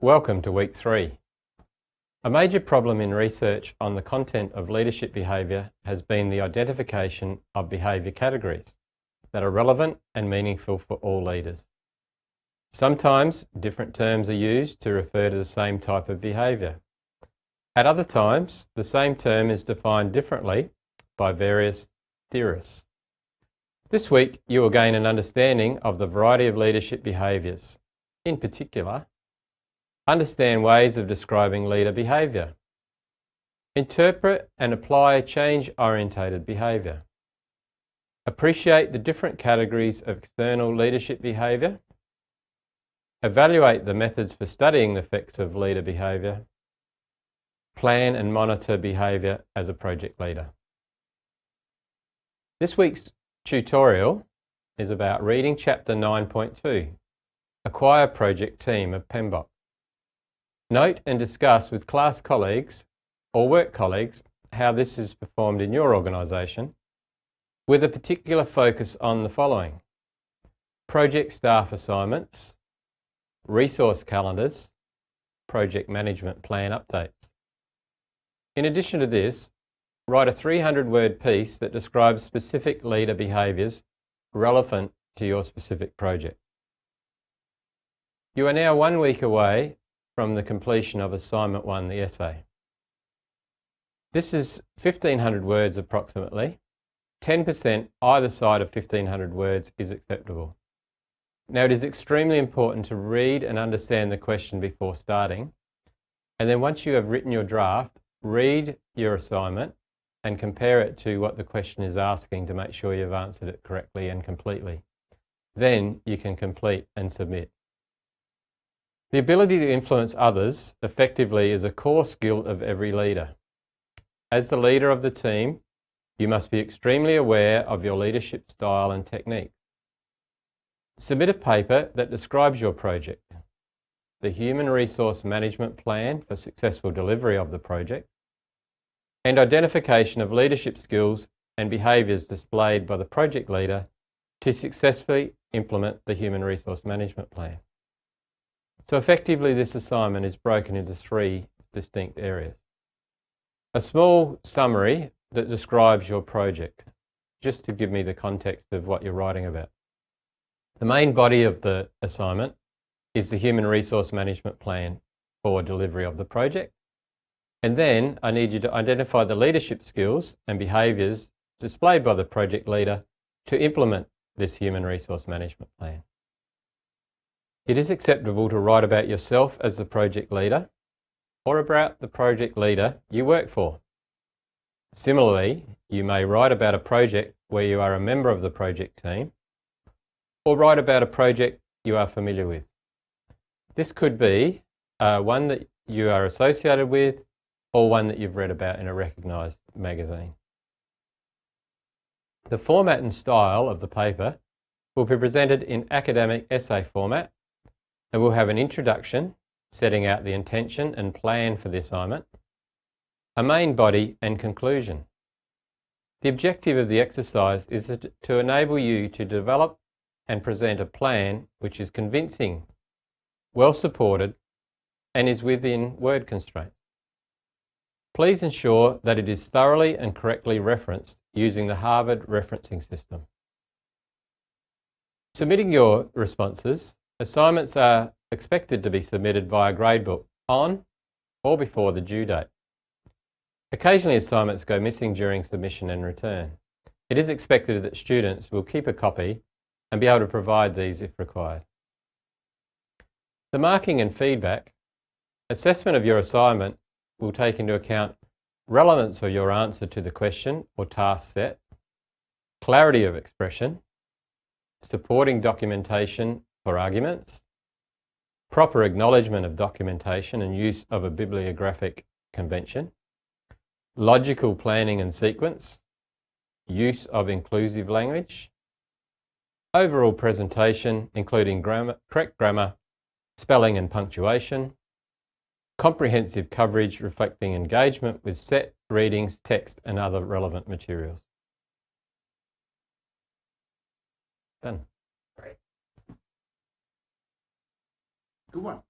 Welcome to week 3. A major problem in research on the content of leadership behaviour has been the identification of behaviour categories that are relevant and meaningful for all leaders. Sometimes different terms are used to refer to the same type of behaviour. At other times, the same term is defined differently by various theorists. This week, you will gain an understanding of the variety of leadership behaviours. In particular, understand ways of describing leader behaviour. Interpret and apply change-orientated behaviour. Appreciate the different categories of external leadership behaviour. Evaluate the methods for studying the effects of leader behaviour. Plan and monitor behaviour as a project leader. This week's tutorial is about reading chapter 9.2, Acquire Project Team of PMBOK. Note and discuss with class colleagues or work colleagues how this is performed in your organisation, with a particular focus on the following: project staff assignments, resource calendars, project management plan updates. In addition to this, write a 300-word piece that describes specific leader behaviours relevant to your specific project. You are now 1 week away from the completion of Assignment 1, the essay. This is 1,500 words approximately. 10% either side of 1,500 words is acceptable. Now, it is extremely important to read and understand the question before starting, and then once you have written your draft, read your assignment and compare it to what the question is asking to make sure you've answered it correctly and completely. Then you can complete and submit. The ability to influence others effectively is a core skill of every leader. As the leader of the team, you must be extremely aware of your leadership style and technique. Submit a paper that describes your project, the human resource management plan for successful delivery of the project, and identification of leadership skills and behaviours displayed by the project leader to successfully implement the human resource management plan. So effectively, this assignment is broken into 3 distinct areas. A small summary that describes your project, just to give me the context of what you're writing about. The main body of the assignment is the human resource management plan for delivery of the project. And then I need you to identify the leadership skills and behaviours displayed by the project leader to implement this human resource management plan. It is acceptable to write about yourself as the project leader or about the project leader you work for. Similarly, you may write about a project where you are a member of the project team or write about a project you are familiar with. This could be one that you are associated with or one that you've read about in a recognised magazine. The format and style of the paper will be presented in academic essay format, and we'll have an introduction setting out the intention and plan for the assignment, a main body and conclusion. The objective of the exercise is to enable you to develop and present a plan which is convincing, well supported, and is within word constraints. Please ensure that it is thoroughly and correctly referenced using the Harvard referencing system. Submitting your responses, assignments are expected to be submitted via gradebook on or before the due date. Occasionally, assignments go missing during submission and return. It is expected that students will keep a copy and be able to provide these if required. The marking and feedback. Assessment of your assignment will take into account relevance of your answer to the question or task set, clarity of expression, supporting documentation for arguments, proper acknowledgement of documentation and use of a bibliographic convention, logical planning and sequence, use of inclusive language, overall presentation including correct grammar, spelling and punctuation, comprehensive coverage reflecting engagement with set, readings, text and other relevant materials. Done. Good one.